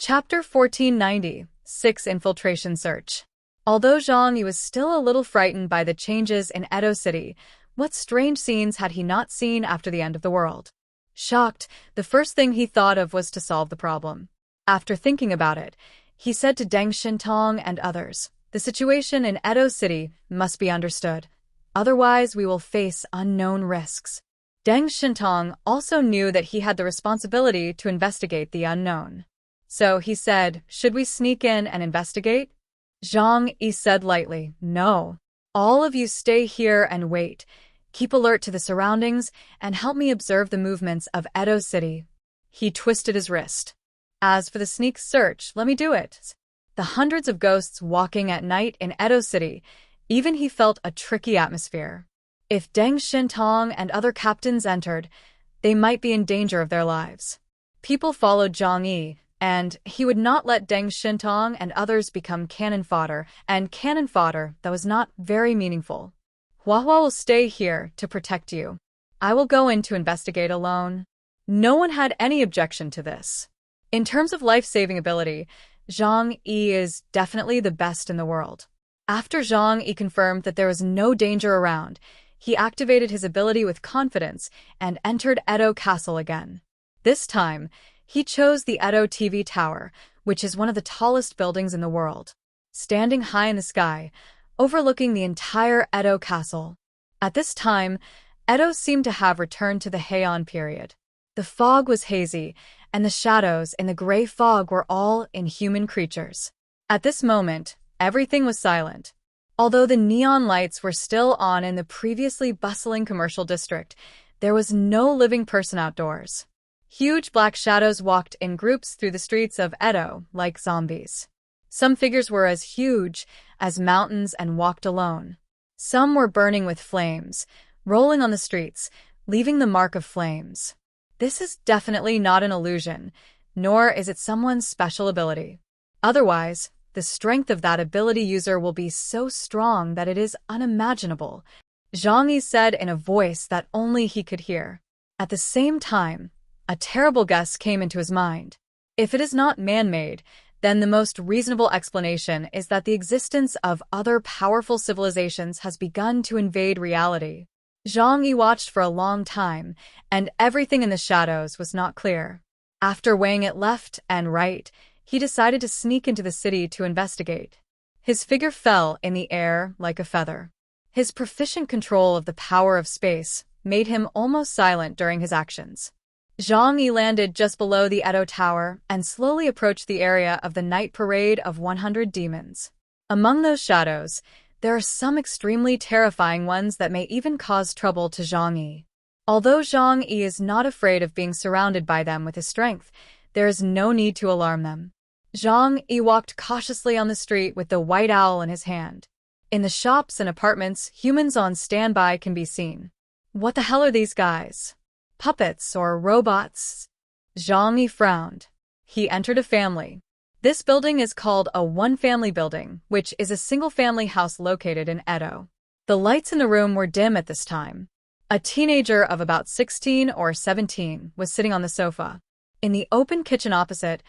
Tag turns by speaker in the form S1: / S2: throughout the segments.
S1: Chapter 1490, 6 Infiltration Search. Although Zhang Yi was still a little frightened by the changes in Edo City, what strange scenes had he not seen after the end of the world? Shocked, the first thing he thought of was to solve the problem. After thinking about it, he said to Deng Shintong and others, "The situation in Edo City must be understood. Otherwise, we will face unknown risks." Deng Shintong also knew that he had the responsibility to investigate the unknown. So he said, "Should we sneak in and investigate?" Zhang Yi said lightly, "No. All of you stay here and wait. Keep alert to the surroundings and help me observe the movements of Edo City." He twisted his wrist. "As for the sneak search, let me do it." The hundreds of ghosts walking at night in Edo City, even he felt a tricky atmosphere. If Deng Shintong and other captains entered, they might be in danger of their lives. People followed Zhang Yi, and he would not let Deng Shintong and others become cannon fodder that was not very meaningful. "Hua will stay here to protect you. I will go in to investigate alone." No one had any objection to this. In terms of life-saving ability, Zhang Yi is definitely the best in the world. After Zhang Yi confirmed that there was no danger around, he activated his ability with confidence and entered Edo Castle again. This time, he chose the Edo TV Tower, which is one of the tallest buildings in the world, standing high in the sky, overlooking the entire Edo Castle. At this time, Edo seemed to have returned to the Heian period. The fog was hazy, and the shadows in the gray fog were all inhuman creatures. At this moment, everything was silent. Although the neon lights were still on in the previously bustling commercial district, there was no living person outdoors. Huge black shadows walked in groups through the streets of Edo like zombies. Some figures were as huge as mountains and walked alone. Some were burning with flames, rolling on the streets, leaving the mark of flames. This is definitely not an illusion, nor is it someone's special ability. Otherwise, the strength of that ability user will be so strong that it is unimaginable, Zhang Yi said in a voice that only he could hear. At the same time, a terrible guess came into his mind. If it is not man-made, then the most reasonable explanation is that the existence of other powerful civilizations has begun to invade reality. Zhang Yi watched for a long time, and everything in the shadows was not clear. After weighing it left and right, he decided to sneak into the city to investigate. His figure fell in the air like a feather. His proficient control of the power of space made him almost silent during his actions. Zhang Yi landed just below the Edo Tower and slowly approached the area of the night parade of 100 demons. Among those shadows, there are some extremely terrifying ones that may even cause trouble to Zhang Yi. Although Zhang Yi is not afraid of being surrounded by them with his strength, there is no need to alarm them. Zhang Yi walked cautiously on the street with the white owl in his hand. In the shops and apartments, humans on standby can be seen. What the hell are these guys? Puppets or robots? Zhang Yi frowned. He entered a family. This building is called a one-family building, which is a single-family house located in Edo. The lights in the room were dim at this time. A teenager of about 16 or 17 was sitting on the sofa. In the open kitchen opposite,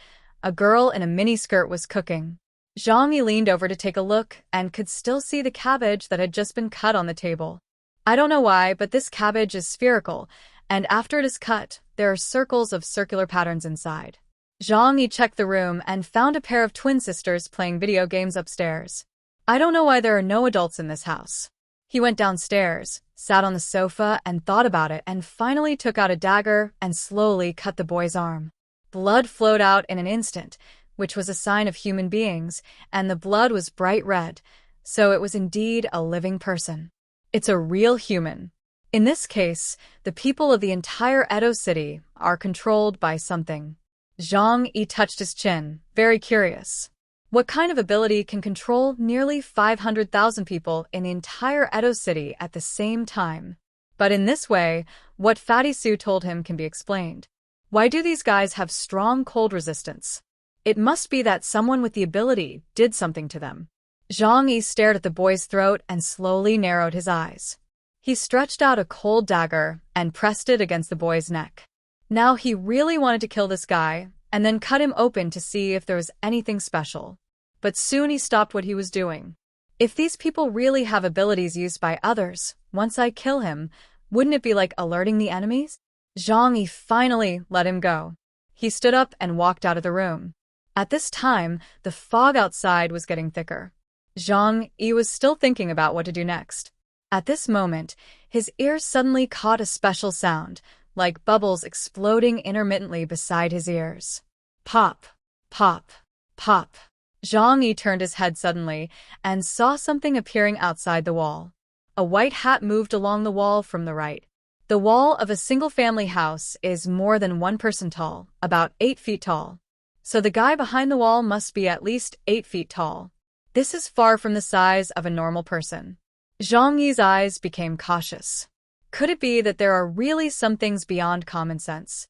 S1: a girl in a miniskirt was cooking. Zhang Yi leaned over to take a look and could still see the cabbage that had just been cut on the table. I don't know why, but this cabbage is spherical, and after it is cut, there are circles of circular patterns inside. Zhang Yi checked the room and found a pair of twin sisters playing video games upstairs. I don't know why there are no adults in this house. He went downstairs, sat on the sofa and thought about it, and finally took out a dagger and slowly cut the boy's arm. Blood flowed out in an instant, which was a sign of human beings, and the blood was bright red, so it was indeed a living person. It's a real human. In this case, the people of the entire Edo City are controlled by something. Zhang Yi touched his chin, very curious. What kind of ability can control nearly 500,000 people in the entire Edo City at the same time? But in this way, what Fatty Sue told him can be explained. Why do these guys have strong cold resistance? It must be that someone with the ability did something to them. Zhang Yi stared at the boy's throat and slowly narrowed his eyes. He stretched out a cold dagger and pressed it against the boy's neck. Now he really wanted to kill this guy, and then cut him open to see if there was anything special. But soon he stopped what he was doing. If these people really have abilities used by others, once I kill him, wouldn't it be like alerting the enemies? Zhang Yi finally let him go. He stood up and walked out of the room. At this time, the fog outside was getting thicker. Zhang Yi was still thinking about what to do next. At this moment, his ears suddenly caught a special sound, like bubbles exploding intermittently beside his ears. Pop, pop, pop. Zhang Yi turned his head suddenly and saw something appearing outside the wall. A white hat moved along the wall from the right. The wall of a single-family house is more than 1 person tall, about 8 feet tall. So the guy behind the wall must be at least 8 feet tall. This is far from the size of a normal person. Zhang Yi's eyes became cautious. Could it be that there are really some things beyond common sense?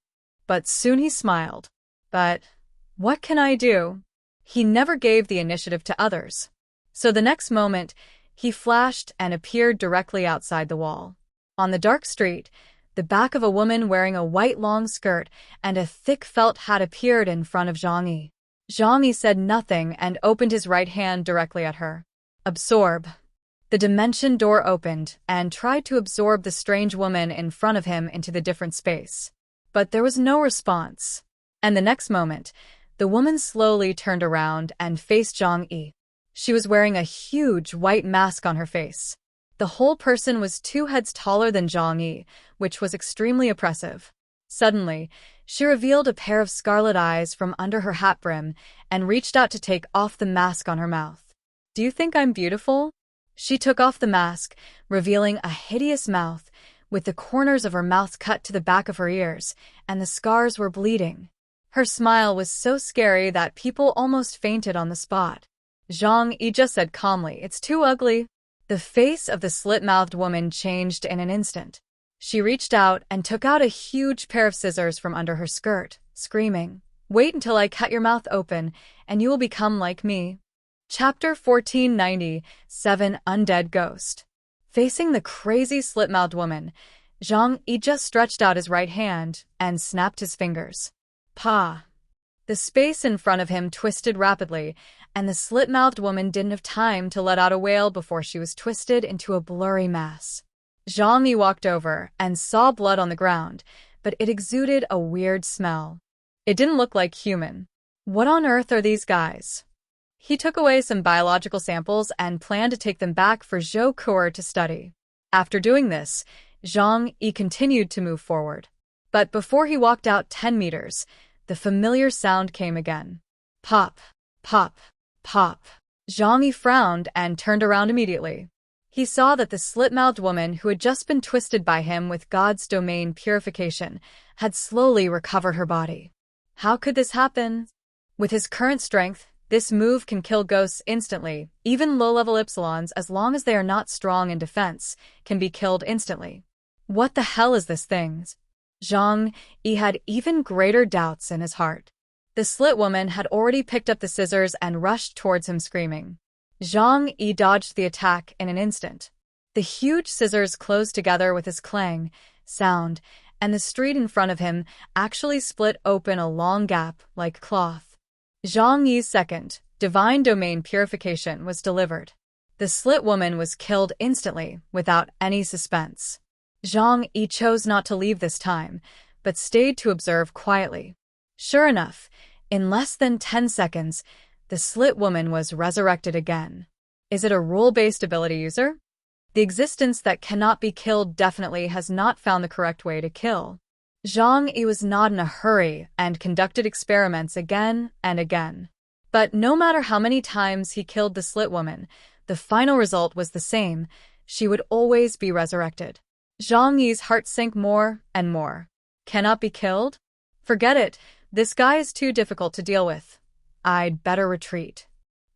S1: But soon he smiled. But what can I do? He never gave the initiative to others. So the next moment, he flashed and appeared directly outside the wall. On the dark street, the back of a woman wearing a white long skirt and a thick felt hat appeared in front of Zhang Yi. Zhang Yi said nothing and opened his right hand directly at her. Absorb. The dimension door opened and tried to absorb the strange woman in front of him into the different space. But there was no response. And the next moment, the woman slowly turned around and faced Zhang Yi. She was wearing a huge white mask on her face. The whole person was 2 heads taller than Zhang Yi, which was extremely oppressive. Suddenly, she revealed a pair of scarlet eyes from under her hat brim and reached out to take off the mask on her mouth. Do you think I'm beautiful? She took off the mask, revealing a hideous mouth, with the corners of her mouth cut to the back of her ears, and the scars were bleeding. Her smile was so scary that people almost fainted on the spot. Zhang Yi just said calmly, "It's too ugly." The face of the slit-mouthed woman changed in an instant. She reached out and took out a huge pair of scissors from under her skirt, screaming, "Wait until I cut your mouth open, and you will become like me." Chapter 1497 Undead Ghost. Facing the crazy slit-mouthed woman, Zhang Yi just stretched out his right hand and snapped his fingers. Pa! The space in front of him twisted rapidly, and the slit-mouthed woman didn't have time to let out a wail before she was twisted into a blurry mass. Zhang Yi walked over and saw blood on the ground, but it exuded a weird smell. It didn't look like human. What on earth are these guys? He took away some biological samples and planned to take them back for Zhou Kuo to study. After doing this, Zhang Yi continued to move forward. But before he walked out 10 meters, the familiar sound came again. Pop, pop, pop. Zhang Yi frowned and turned around immediately. He saw that the slit-mouthed woman who had just been twisted by him with God's domain purification had slowly recovered her body. How could this happen? With his current strength, this move can kill ghosts instantly. Even low-level Epsilons, as long as they are not strong in defense, can be killed instantly. What the hell is this thing? Zhang Yi had even greater doubts in his heart. The slit woman had already picked up the scissors and rushed towards him screaming. Zhang Yi dodged the attack in an instant. The huge scissors closed together with his clang sound, and the street in front of him actually split open a long gap like cloth. Zhang Yi's second, divine domain purification, was delivered. The slit woman was killed instantly, without any suspense. Zhang Yi chose not to leave this time, but stayed to observe quietly. Sure enough, in less than 10 seconds, the slit woman was resurrected again. Is it a rule-based ability user? The existence that cannot be killed definitely has not found the correct way to kill. Zhang Yi was not in a hurry and conducted experiments again and again. But no matter how many times he killed the slit woman, the final result was the same. She would always be resurrected. Zhang Yi's heart sank more and more. Cannot be killed? Forget it. This guy is too difficult to deal with. I'd better retreat.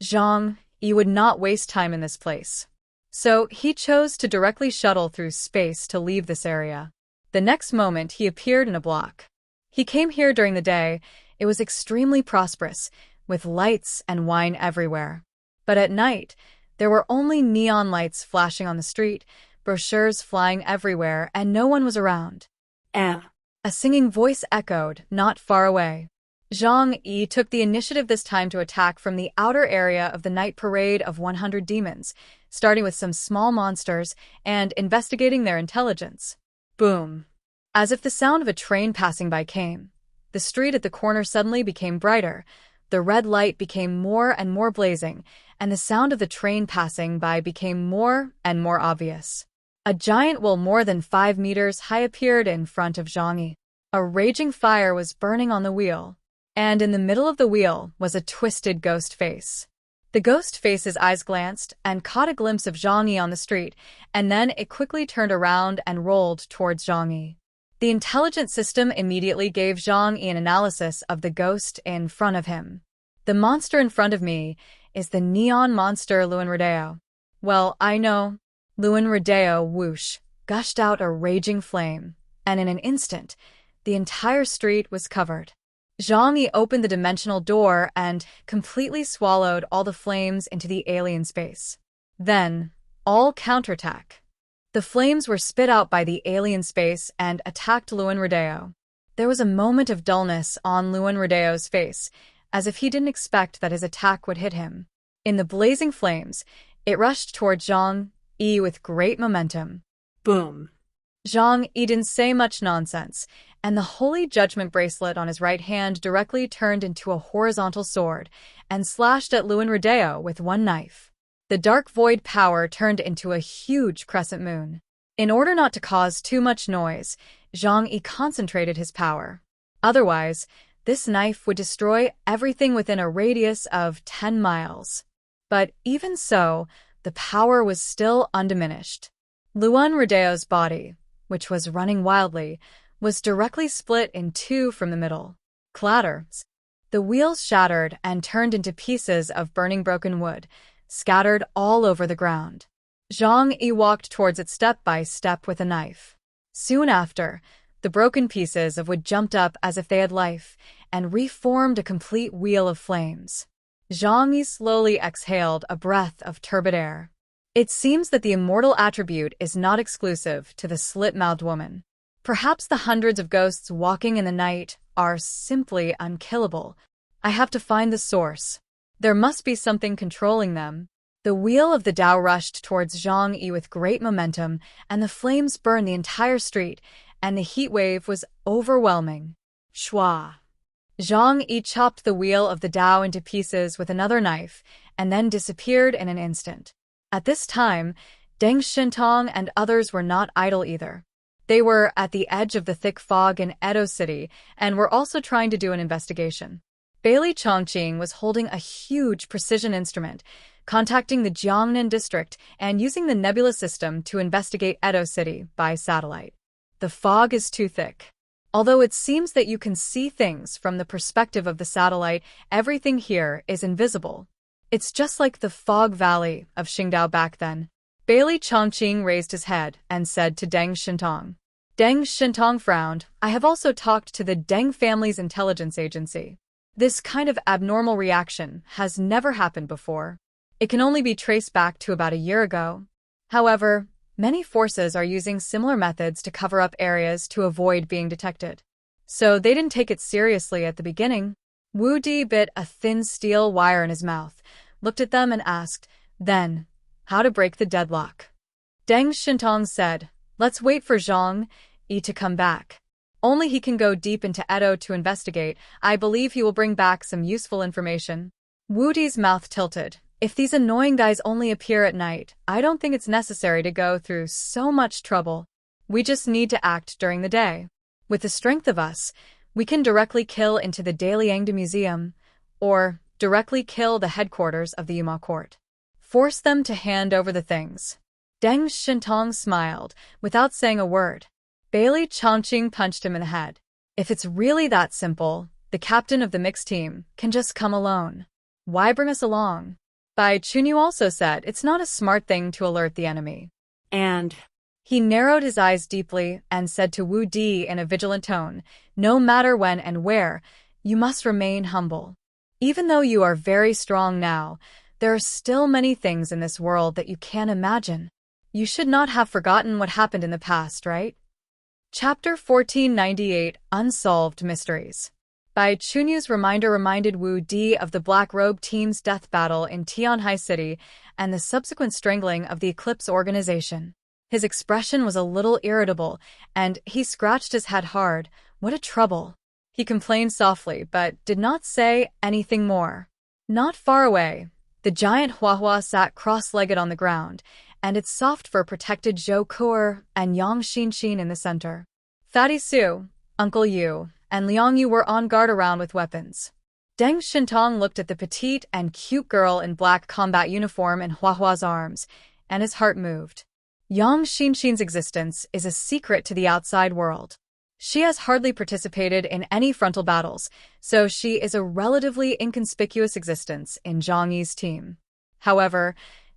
S1: Zhang Yi would not waste time in this place. So he chose to directly shuttle through space to leave this area. The next moment he appeared in a block. He came here during the day. It was extremely prosperous, with lights and wine everywhere. But at night, there were only neon lights flashing on the street, brochures flying everywhere, and no one was around. A singing voice echoed not far away. Zhang Yi took the initiative this time to attack from the outer area of the night parade of 100 demons, starting with some small monsters and investigating their intelligence. Boom. As if the sound of a train passing by came, the street at the corner suddenly became brighter, the red light became more and more blazing, and the sound of the train passing by became more and more obvious. A giant wheel more than 5 meters high appeared in front of Zhang Yi. A raging fire was burning on the wheel, and in the middle of the wheel was a twisted ghost face. The ghost face's eyes glanced and caught a glimpse of Zhang Yi on the street, and then it quickly turned around and rolled towards Zhang Yi. The intelligence system immediately gave Zhang Yi an analysis of the ghost in front of him. The monster in front of me is the neon monster Luan Rodeo. Well, I know. Luan Rodeo whoosh, gushed out a raging flame, and in an instant, the entire street was covered. Zhang Yi opened the dimensional door and completely swallowed all the flames into the alien space. Then, all counterattack. The flames were spit out by the alien space and attacked Luan Rodeo. There was a moment of dullness on Luan Rodeo's face, as if he didn't expect that his attack would hit him. In the blazing flames, it rushed toward Zhang Yi with great momentum. Boom. Zhang Yi didn't say much nonsense, and the Holy Judgment bracelet on his right hand directly turned into a horizontal sword and slashed at Luan Rodeo with one knife. The dark void power turned into a huge crescent moon. In order not to cause too much noise, Zhang Yi concentrated his power. Otherwise, this knife would destroy everything within a radius of 10 miles. But even so, the power was still undiminished. Luan Rodeo's body, which was running wildly, was directly split in two from the middle. Clatter. The wheels shattered and turned into pieces of burning broken wood, scattered all over the ground. Zhang Yi walked towards it step by step with a knife. Soon after, the broken pieces of wood jumped up as if they had life and reformed a complete wheel of flames. Zhang Yi slowly exhaled a breath of turbid air. It seems that the immortal attribute is not exclusive to the slit-mouthed woman. Perhaps the hundreds of ghosts walking in the night are simply unkillable. I have to find the source. There must be something controlling them. The wheel of the Tao rushed towards Zhang Yi with great momentum, and the flames burned the entire street, and the heat wave was overwhelming. Shwa! Zhang Yi chopped the wheel of the Tao into pieces with another knife, and then disappeared in an instant. At this time, Deng Shintong and others were not idle either. They were at the edge of the thick fog in Edo City and were also trying to do an investigation. Bailey Chongqing was holding a huge precision instrument, contacting the Jiangnan district and using the nebula system to investigate Edo City by satellite. The fog is too thick. Although it seems that you can see things from the perspective of the satellite, everything here is invisible. It's just like the fog valley of Qingdao back then. Bailey Chongqing raised his head and said to Deng Shintong. Deng Shintong frowned. I have also talked to the Deng family's intelligence agency. This kind of abnormal reaction has never happened before. It can only be traced back to about a year ago. However, many forces are using similar methods to cover up areas to avoid being detected. So they didn't take it seriously at the beginning. Wu Di bit a thin steel wire in his mouth, looked at them and asked, then, how to break the deadlock. Deng Shintong said, let's wait for Zhang Yi to come back. Only he can go deep into Edo to investigate. I believe he will bring back some useful information. Wu Di's mouth tilted. If these annoying guys only appear at night, I don't think it's necessary to go through so much trouble. We just need to act during the day. With the strength of us, we can directly kill into the Daliangde Museum, or directly kill the headquarters of the Yuma court. Force them to hand over the things. Deng Shintong smiled, without saying a word. Bailey Chongqing punched him in the head. If it's really that simple, the captain of the mixed team can just come alone. Why bring us along? Bai Chunyu also said it's not a smart thing to alert the enemy. And he narrowed his eyes deeply and said to Wu Di in a vigilant tone, no matter when and where, you must remain humble. Even though you are very strong now, there are still many things in this world that you can't imagine. You should not have forgotten what happened in the past, right? Chapter 1498, Unsolved Mysteries. Bai Chunyu's reminder reminded Wu Di of the Black Robe team's death battle in Tianhai City and the subsequent strangling of the Eclipse organization. His expression was a little irritable, and he scratched his head hard. What a trouble. He complained softly, but did not say anything more. Not far away, the giant Huahua sat cross-legged on the ground, and its soft fur protected Zhou Kuer and Yang Xinxin in the center. Fatty Su, Uncle Yu, and Liang Yu were on guard around with weapons. Deng Shintong looked at the petite and cute girl in black combat uniform in Huahua's arms, and his heart moved. Yang Xinxin's existence is a secret to the outside world. She has hardly participated in any frontal battles, so she is a relatively inconspicuous existence in Zhang Yi's team. However,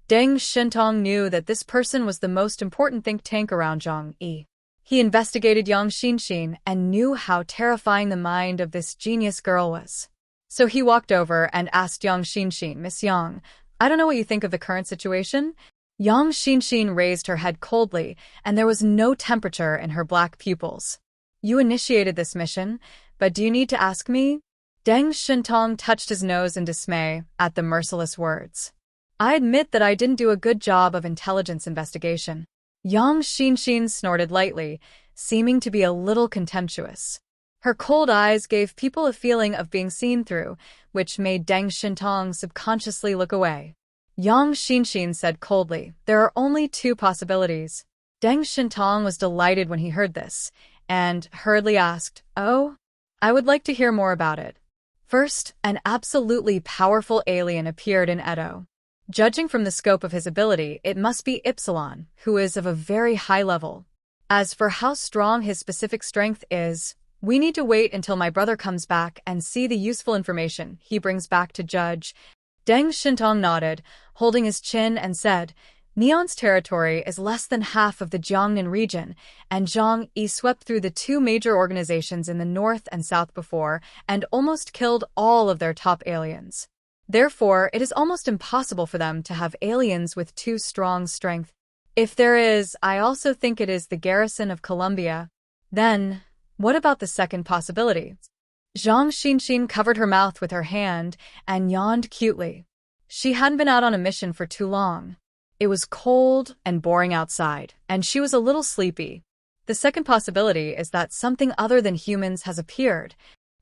S1: Deng Shintong knew that this person was the most important think tank around Zhang Yi. He investigated Yang Xinxin and knew how terrifying the mind of this genius girl was. So he walked over and asked Yang Xinxin, "Miss Yang, I don't know what you think of the current situation?" Yang Xinxin raised her head coldly, and there was no temperature in her black pupils. "You initiated this mission, but do you need to ask me?" Deng Shintong touched his nose in dismay at the merciless words. "I admit that I didn't do a good job of intelligence investigation." Yang Xinxin snorted lightly, seeming to be a little contemptuous. Her cold eyes gave people a feeling of being seen through, which made Deng Shintong subconsciously look away. Yang Xinxin said coldly, "There are only two possibilities." Deng Shintong was delighted when he heard this, and hurriedly asked, "Oh? I would like to hear more about it." First, an absolutely powerful alien appeared in Edo. Judging from the scope of his ability, it must be Ypsilon, who is of a very high level. As for how strong his specific strength is, we need to wait until my brother comes back and see the useful information he brings back to judge. Deng Shintong nodded, holding his chin, and said, "Neon's territory is less than half of the Jiangnan region, and Zhang Yi swept through the two major organizations in the north and south before and almost killed all of their top aliens. Therefore, it is almost impossible for them to have aliens with too strong strength. If there is, I also think it is the garrison of Columbia. Then, what about the second possibility?" Zhang Xinxin covered her mouth with her hand and yawned cutely. She hadn't been out on a mission for too long. It was cold and boring outside, and she was a little sleepy. The second possibility is that something other than humans has appeared.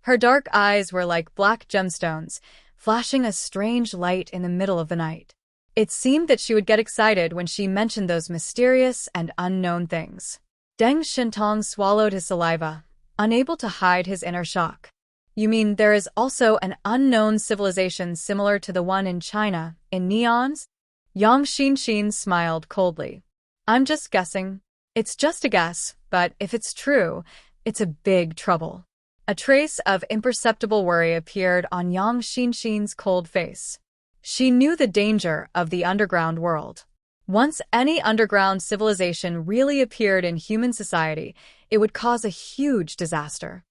S1: Her dark eyes were like black gemstones, flashing a strange light in the middle of the night. It seemed that she would get excited when she mentioned those mysterious and unknown things. Deng Shintong swallowed his saliva, unable to hide his inner shock. "You mean there is also an unknown civilization similar to the one in China, in Neons?" Yang Xinxin smiled coldly. "I'm just guessing. It's just a guess, but if it's true, it's a big trouble." A trace of imperceptible worry appeared on Yang Xinxin's cold face. She knew the danger of the underground world. Once any underground civilization really appeared in human society, it would cause a huge disaster.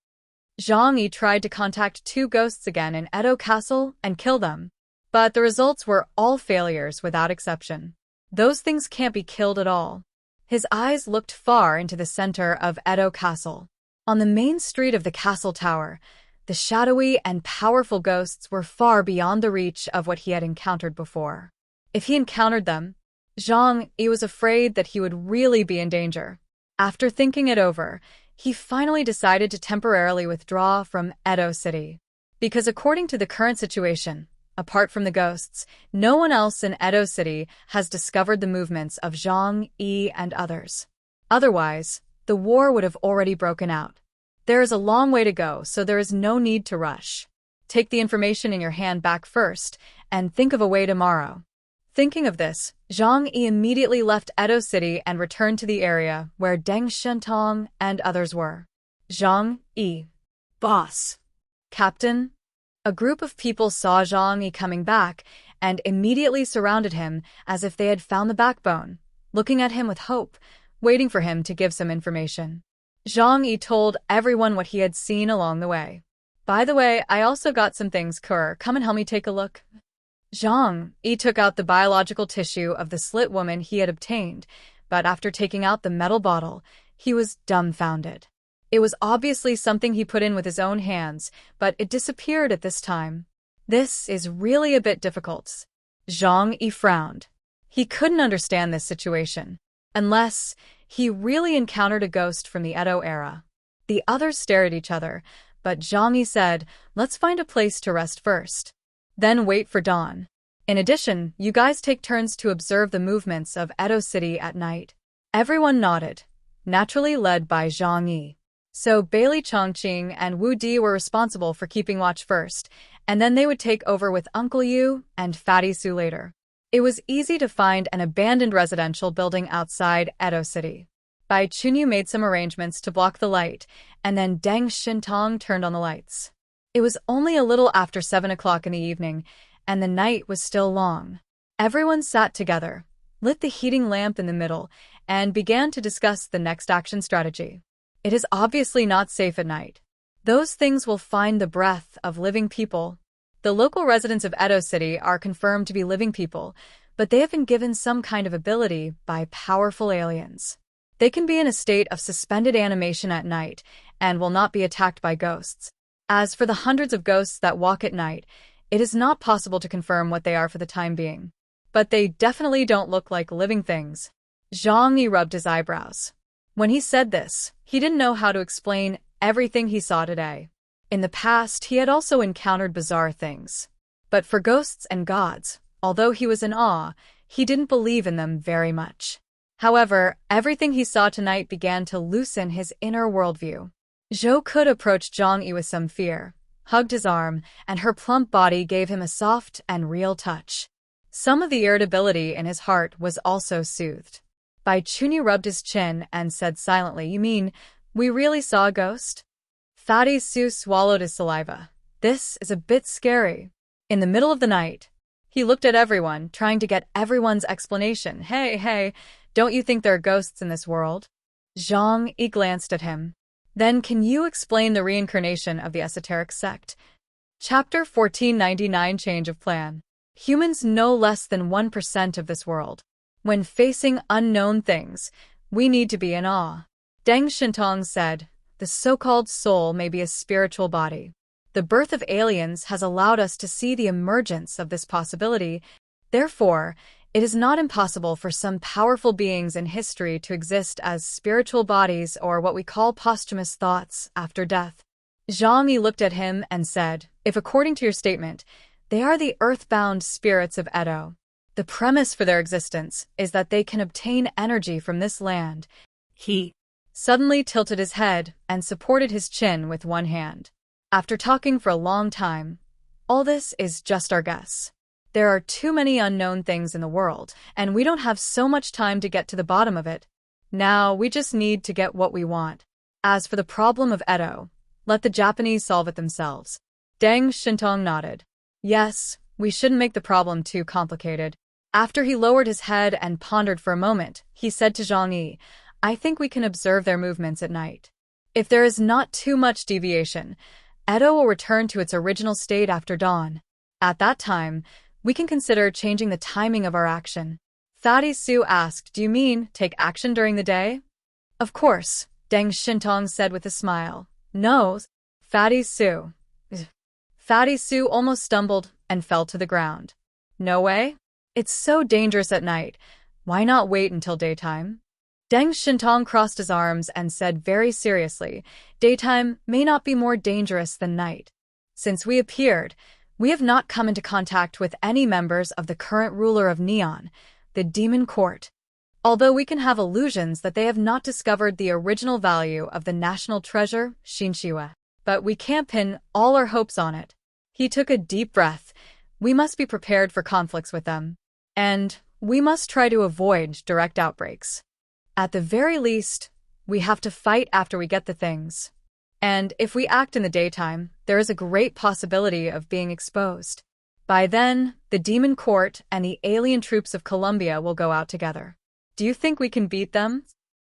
S1: Zhang Yi tried to contact two ghosts again in Edo Castle and kill them, but the results were all failures without exception. Those things can't be killed at all. His eyes looked far into the center of Edo Castle. On the main street of the castle tower, the shadowy and powerful ghosts were far beyond the reach of what he had encountered before. If he encountered them, Zhang Yi was afraid that he would really be in danger. After thinking it over, he finally decided to temporarily withdraw from Edo City. Because according to the current situation, apart from the ghosts, no one else in Edo City has discovered the movements of Zhang Yi and others. Otherwise, the war would have already broken out. There is a long way to go, so there is no need to rush. Take the information in your hand back first, and think of a way tomorrow. Thinking of this, Zhang Yi immediately left Edo City and returned to the area where Deng Shintong and others were. Zhang Yi. "Boss." "Captain?" A group of people saw Zhang Yi coming back and immediately surrounded him as if they had found the backbone, looking at him with hope, waiting for him to give some information. Zhang Yi told everyone what he had seen along the way. "By the way, I also got some things, Kur. Come and help me take a look." Zhang Yi took out the biological tissue of the slit woman he had obtained, but after taking out the metal bottle, he was dumbfounded. It was obviously something he put in with his own hands, but it disappeared at this time. This is really a bit difficult. Zhang Yi frowned. He couldn't understand this situation. Unless he really encountered a ghost from the Edo era. The others stared at each other, but Zhang Yi said, let's find a place to rest first. Then wait for dawn. In addition, you guys take turns to observe the movements of Edo City at night. Everyone nodded, naturally led by Zhang Yi. So Bailey Chongqing and Wu Di were responsible for keeping watch first, and then they would take over with Uncle Yu and Fatty Su later. It was easy to find an abandoned residential building outside Edo City. Bai Chunyu made some arrangements to block the light, and then Deng Shintong turned on the lights. It was only a little after 7 o'clock in the evening, and the night was still long. Everyone sat together, lit the heating lamp in the middle, and began to discuss the next action strategy. It is obviously not safe at night. Those things will find the breath of living people. The local residents of Edo City are confirmed to be living people, but they have been given some kind of ability by powerful aliens. They can be in a state of suspended animation at night and will not be attacked by ghosts. As for the hundreds of ghosts that walk at night, it is not possible to confirm what they are for the time being. But they definitely don't look like living things. Zhang Yi rubbed his eyebrows. When he said this, he didn't know how to explain everything he saw today. In the past, he had also encountered bizarre things. But for ghosts and gods, although he was in awe, he didn't believe in them very much. However, everything he saw tonight began to loosen his inner worldview. Zhou could approach Zhang Yi with some fear, hugged his arm, and her plump body gave him a soft and real touch. Some of the irritability in his heart was also soothed. Bai Chunyu rubbed his chin and said silently, you mean, we really saw a ghost? Fatty Su swallowed his saliva. This is a bit scary. In the middle of the night, he looked at everyone, trying to get everyone's explanation. Hey, don't you think there are ghosts in this world? Zhang Yi glanced at him. Then can you explain the reincarnation of the esoteric sect? Chapter 1499 Change of Plan. Humans know less than 1% of this world. When facing unknown things, we need to be in awe. Deng Shintong said, the so-called soul may be a spiritual body. The birth of aliens has allowed us to see the emergence of this possibility. Therefore, it is not impossible for some powerful beings in history to exist as spiritual bodies or what we call posthumous thoughts after death. Zhang Yi looked at him and said, if according to your statement, they are the earthbound spirits of Edo, the premise for their existence is that they can obtain energy from this land. He suddenly tilted his head and supported his chin with one hand. After talking for a long time, all this is just our guess. There are too many unknown things in the world, and we don't have so much time to get to the bottom of it. Now, we just need to get what we want. As for the problem of Edo, let the Japanese solve it themselves. Deng Shintong nodded. Yes, we shouldn't make the problem too complicated. After he lowered his head and pondered for a moment, he said to Zhang Yi, I think we can observe their movements at night. If there is not too much deviation, Edo will return to its original state after dawn. At that time, we can consider changing the timing of our action. Fatty Su asked, do you mean take action during the day? Of course, Deng Shintong said with a smile. No, Fatty Su. Fatty Su almost stumbled and fell to the ground. No way? It's so dangerous at night. Why not wait until daytime? Deng Shintong crossed his arms and said very seriously, daytime may not be more dangerous than night. Since we appeared, we have not come into contact with any members of the current ruler of Neon, the Demon Court. Although we can have illusions that they have not discovered the original value of the national treasure, Shinshiwa, but we can't pin all our hopes on it. He took a deep breath. We must be prepared for conflicts with them. And we must try to avoid direct outbreaks. At the very least, we have to fight after we get the things. And if we act in the daytime, there is a great possibility of being exposed. By then, the Demon Court and the alien troops of Columbia will go out together. Do you think we can beat them?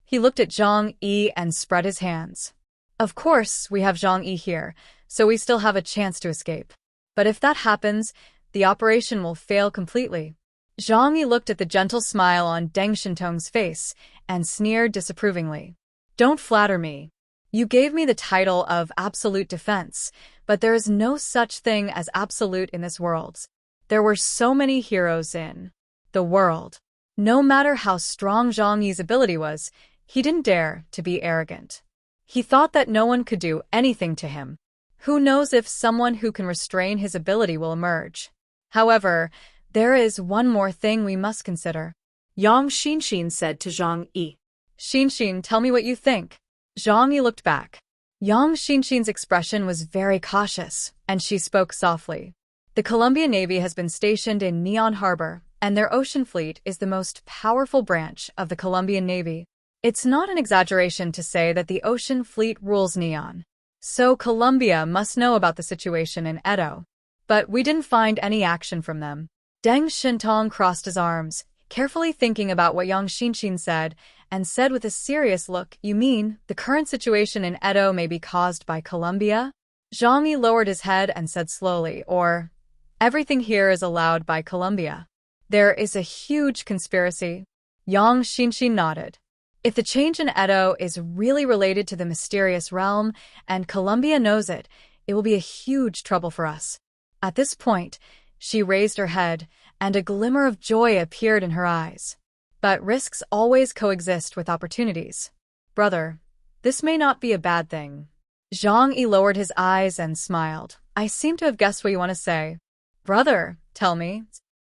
S1: He looked at Zhang Yi and spread his hands. Of course, we have Zhang Yi here, so we still have a chance to escape. But if that happens, the operation will fail completely. Zhang Yi looked at the gentle smile on Deng Shintong's face and sneered disapprovingly. Don't flatter me. You gave me the title of absolute defense, but there is no such thing as absolute in this world. There were so many heroes in the world. No matter how strong Zhang Yi's ability was, he didn't dare to be arrogant. He thought that no one could do anything to him. Who knows if someone who can restrain his ability will emerge. However, there is one more thing we must consider.
S2: Yang Xinxin said to Zhang Yi.
S1: Xinxin, tell me what you think. Zhang Yi looked back. Yang Xinxin's expression was very cautious, and she spoke softly. The Colombian Navy has been stationed in Neon Harbor, and their ocean fleet is the most powerful branch of the Colombian Navy. It's not an exaggeration to say that the ocean fleet rules Neon. So Colombia must know about the situation in Edo. But we didn't find any action from them. Deng Shintong crossed his arms, carefully thinking about what Yang Xinxin said, and said with a serious look, "You mean, the current situation in Edo may be caused by Colombia?" Zhang Yi lowered his head and said slowly, "Or, everything here is allowed by Colombia. There is a huge conspiracy." Yang Xinxin nodded. If the change in Edo is really related to the mysterious realm, and Colombia knows it, it will be a huge trouble for us. At this point, she raised her head, and a glimmer of joy appeared in her eyes. But risks always coexist with opportunities. Brother, this may not be a bad thing. Zhang Yi lowered his eyes and smiled. I seem to have guessed what you want to say. Brother, tell me.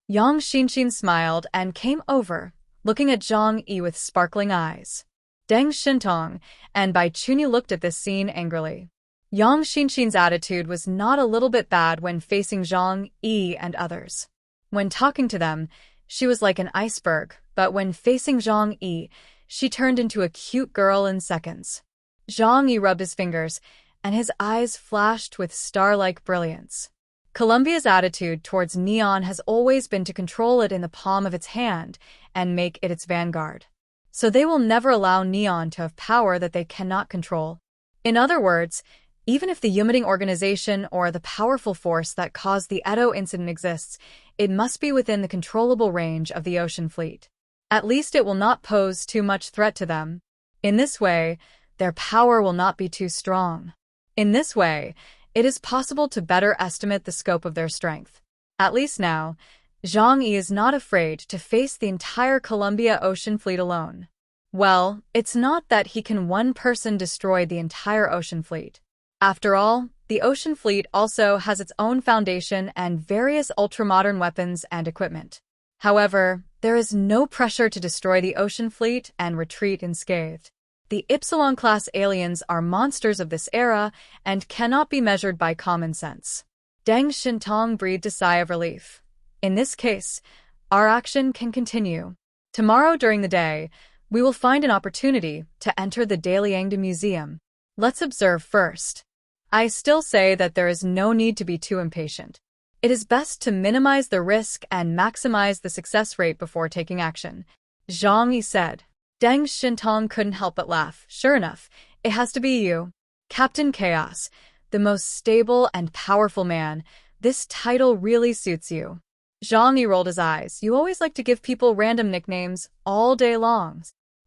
S1: Yang Xinxin smiled and came over, looking at Zhang Yi with sparkling eyes. Deng Shintong and Bai Chunyi looked at this scene angrily. Yang Xinxin's attitude was not a little bit bad when facing Zhang Yi and others. When talking to them, she was like an iceberg, but when facing Zhang Yi, she turned into a cute girl in seconds. Zhang Yi rubbed his fingers, and his eyes flashed with star-like brilliance. Colombia's attitude towards Neon has always been to control it in the palm of its hand and make it its vanguard. So they will never allow Neon to have power that they cannot control. In other words, even if the Yumiting organization or the powerful force that caused the Edo incident exists, it must be within the controllable range of the ocean fleet. At least it will not pose too much threat to them. In this way, their power will not be too strong. In this way, it is possible to better estimate the scope of their strength. At least now, Zhang Yi is not afraid to face the entire Columbia ocean fleet alone. Well, it's not that he can one person destroy the entire ocean fleet. After all, the ocean fleet also has its own foundation and various ultramodern weapons and equipment. However, there is no pressure to destroy the ocean fleet and retreat unscathed. The Ypsilon-class aliens are monsters of this era and cannot be measured by common sense. Deng Shintong breathed a sigh of relief. In this case, our action can continue. Tomorrow during the day, we will find an opportunity to enter the Daliangde Museum. Let's observe first. I still say that there is no need to be too impatient. It is best to minimize the risk and maximize the success rate before taking action, Zhang Yi said. Deng Shintong couldn't help but laugh. Sure enough, it has to be you. Captain Chaos, the most stable and powerful man. This title really suits you. Zhang Yi rolled his eyes. You always like to give people random nicknames all day long.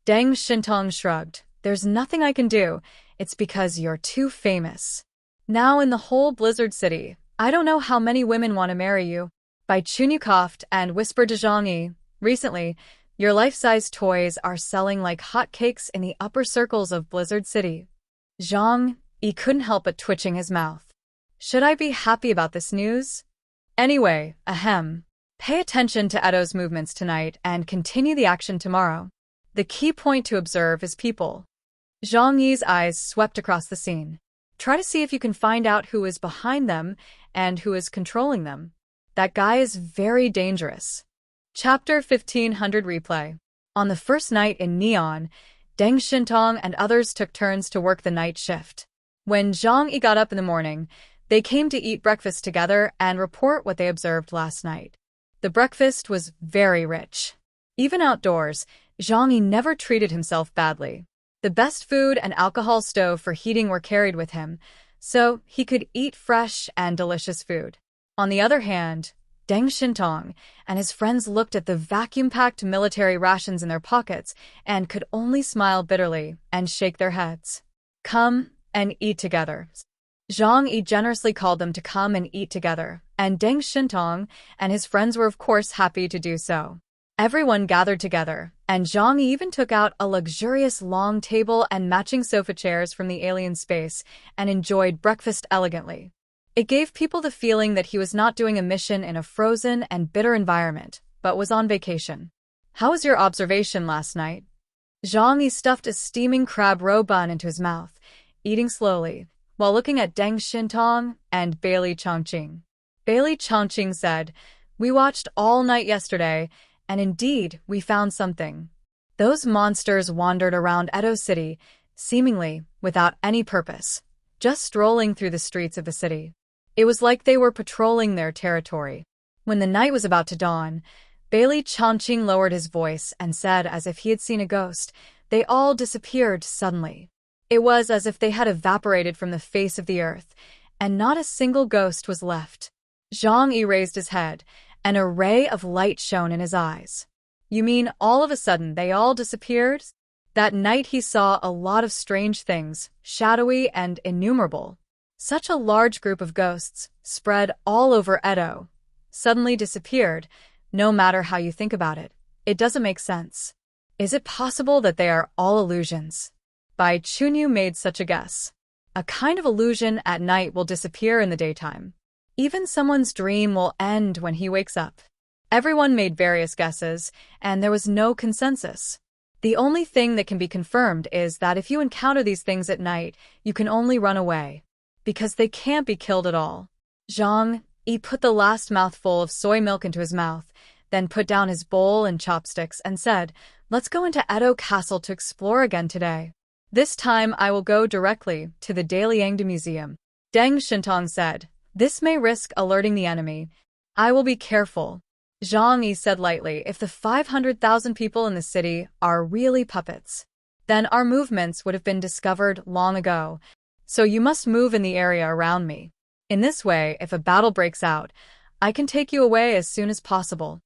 S1: Deng Shintong shrugged. There's nothing I can do. It's because you're too famous. Now in the whole Blizzard City, I don't know how many women want to marry you. Bai Chunyi coughed and whispered to Zhang Yi, recently, your life-size toys are selling like hotcakes in the upper circles of Blizzard City. Zhang Yi couldn't help but twitching his mouth. Should I be happy about this news? Anyway, ahem. Pay attention to Edo's movements tonight and continue the action tomorrow. The key point to observe is people. Zhang Yi's eyes swept across the scene. Try to see if you can find out who is behind them and who is controlling them. That guy is very dangerous. Chapter 1500 Replay. On the first night in Neon, Deng Shintong and others took turns to work the night shift. When Zhang Yi got up in the morning, they came to eat breakfast together and report what they observed last night. The breakfast was very rich. Even outdoors, Zhang Yi never treated himself badly. The best food and alcohol stove for heating were carried with him, so he could eat fresh and delicious food. On the other hand, Deng Shintong and his friends looked at the vacuum-packed military rations in their pockets and could only smile bitterly and shake their heads. Come and eat together. Zhang Yi generously called them to come and eat together, and Deng Shintong and his friends were of course happy to do so. Everyone gathered together, and Zhang Yi even took out a luxurious long table and matching sofa chairs from the alien space and enjoyed breakfast elegantly. It gave people the feeling that he was not doing a mission in a frozen and bitter environment, but was on vacation. How was your observation last night? Zhang Yi stuffed a steaming crab roe bun into his mouth, eating slowly, while looking at Deng Shintong and Bailey Chongqing. Bailey Chongqing said, "We watched all night yesterday, and indeed we found something. Those monsters wandered around Edo City, seemingly without any purpose, just strolling through the streets of the city. It was like they were patrolling their territory." When the night was about to dawn, Bailey Chongqing lowered his voice and said as if he had seen a ghost, "They all disappeared suddenly. It was as if they had evaporated from the face of the earth, and not a single ghost was left." Zhang Yi raised his head, and a ray of light shone in his eyes. "You mean all of a sudden they all disappeared?" That night he saw a lot of strange things, shadowy and innumerable. Such a large group of ghosts, spread all over Edo, suddenly disappeared, no matter how you think about it. It doesn't make sense. Is it possible that they are all illusions? Bai Chunyu made such a guess. A kind of illusion at night will disappear in the daytime. Even someone's dream will end when he wakes up. Everyone made various guesses, and there was no consensus. The only thing that can be confirmed is that if you encounter these things at night, you can only run away, because they can't be killed at all. Zhang Yi put the last mouthful of soy milk into his mouth, then put down his bowl and chopsticks and said, "Let's go into Edo Castle to explore again today. This time I will go directly to the Daliangde Museum." Deng Shintong said, "This may risk alerting the enemy. I will be careful." Zhang Yi said lightly, "If the 500,000 people in the city are really puppets, then our movements would have been discovered long ago, so you must move in the area around me. In this way, if a battle breaks out, I can take you away as soon as possible."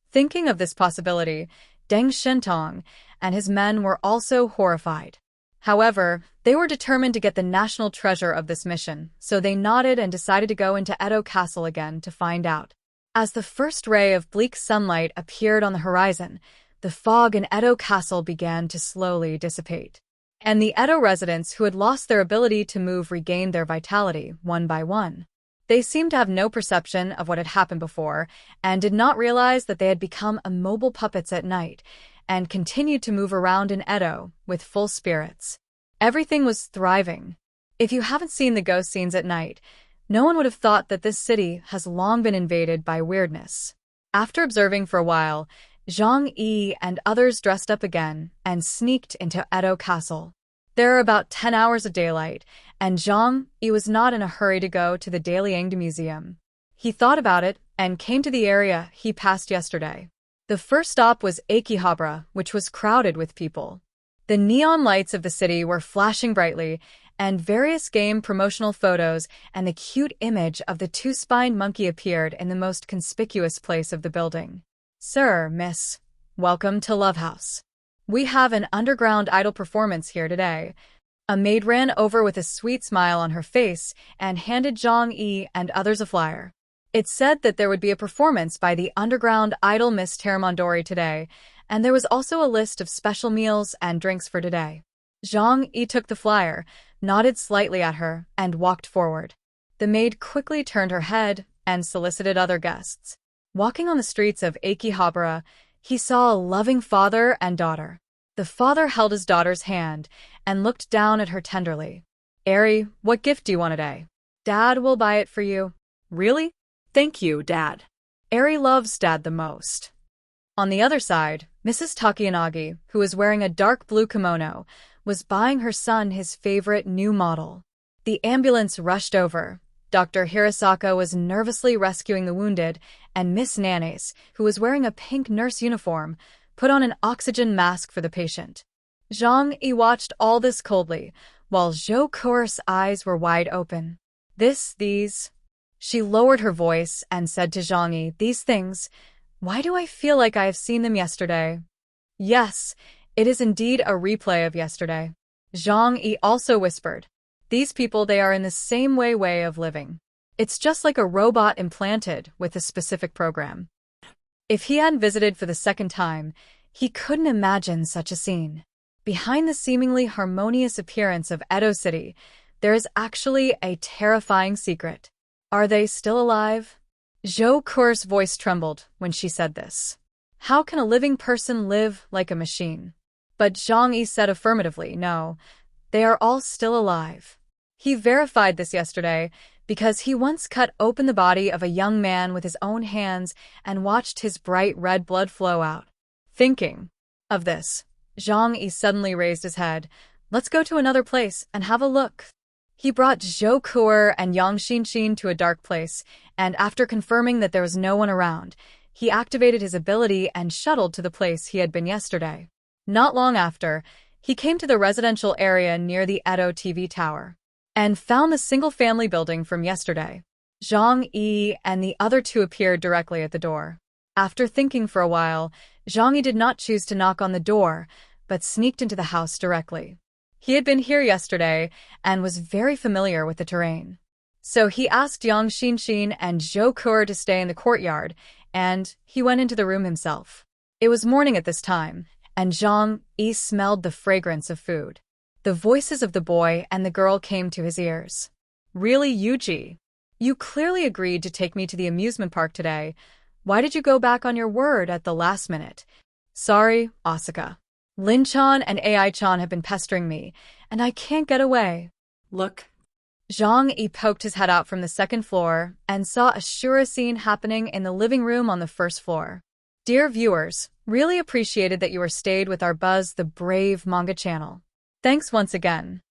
S1: Thinking of this possibility, Deng Shintong and his men were also horrified. However, they were determined to get the national treasure of this mission, so they nodded and decided to go into Edo Castle again to find out. As the first ray of bleak sunlight appeared on the horizon, the fog in Edo Castle began to slowly dissipate. And the Edo residents who had lost their ability to move regained their vitality, one by one. They seemed to have no perception of what had happened before, and did not realize that they had become immobile puppets at night, and continued to move around in Edo with full spirits. Everything was thriving. If you haven't seen the ghost scenes at night, no one would have thought that this city has long been invaded by weirdness. After observing for a while, Zhang Yi and others dressed up again and sneaked into Edo Castle. There are about 10 hours of daylight, and Zhang Yi was not in a hurry to go to the Daliangde Museum. He thought about it and came to the area he passed yesterday. The first stop was Akihabara, which was crowded with people. The neon lights of the city were flashing brightly, and various game promotional photos and the cute image of the two-spined monkey appeared in the most conspicuous place of the building. "Sir, miss, welcome to Love House. We have an underground idol performance here today." A maid ran over with a sweet smile on her face and handed Zhang Yi and others a flyer. It said that there would be a performance by the underground idol Miss Terramondori today, and there was also a list of special meals and drinks for today. Zhang Yi took the flyer, nodded slightly at her, and walked forward. The maid quickly turned her head and solicited other guests. Walking on the streets of Akihabara, he saw a loving father and daughter. The father held his daughter's hand and looked down at her tenderly. "Ari, what gift do you want today?" "Dad will buy it for you." "Really? Thank you, Dad." Ari loves Dad the most. On the other side, Mrs. Takiyanagi, who was wearing a dark blue kimono, was buying her son his favorite new model. The ambulance rushed over. Dr. Hirasaka was nervously rescuing the wounded, and Miss Nanes, who was wearing a pink nurse uniform, put on an oxygen mask for the patient. Zhang watched all this coldly, while Zhou Kuer's eyes were wide open. These... She lowered her voice and said to Zhang Yi, "These things, why do I feel like I have seen them yesterday?" "Yes, it is indeed a replay of yesterday." Zhang Yi also whispered. These people, they are in the same way of living. It's just like a robot implanted with a specific program. If he hadn't visited for the second time, he couldn't imagine such a scene. Behind the seemingly harmonious appearance of Edo City, there is actually a terrifying secret. Are they still alive? Zhou Ke's voice trembled when she said this. How can a living person live like a machine? But Zhang Yi said affirmatively, no, they are all still alive. He verified this yesterday because he once cut open the body of a young man with his own hands and watched his bright red blood flow out. Thinking of this, Zhang Yi suddenly raised his head. Let's go to another place and have a look. He brought Zhou Ke and Yang Xinxin to a dark place, and after confirming that there was no one around, he activated his ability and shuttled to the place he had been yesterday. Not long after, he came to the residential area near the Edo TV tower and found the single-family building from yesterday. Zhang Yi and the other two appeared directly at the door. After thinking for a while, Zhang Yi did not choose to knock on the door, but sneaked into the house directly. He had been here yesterday and was very familiar with the terrain. So he asked Yang Xinxin and Zhou Ke to stay in the courtyard, and he went into the room himself. It was morning at this time, and Zhang Yi smelled the fragrance of food. The voices of the boy and the girl came to his ears. Really, Yuji? You clearly agreed to take me to the amusement park today. Why did you go back on your word at the last minute? Sorry, Asuka. Lin-chan and AI-chan have been pestering me, and I can't get away.
S2: Look.
S1: Zhang Yi poked his head out from the second floor and saw a Shura scene happening in the living room on the first floor. Dear viewers, really appreciated that you were stayed with our Buzz the Brave manga channel. Thanks once again.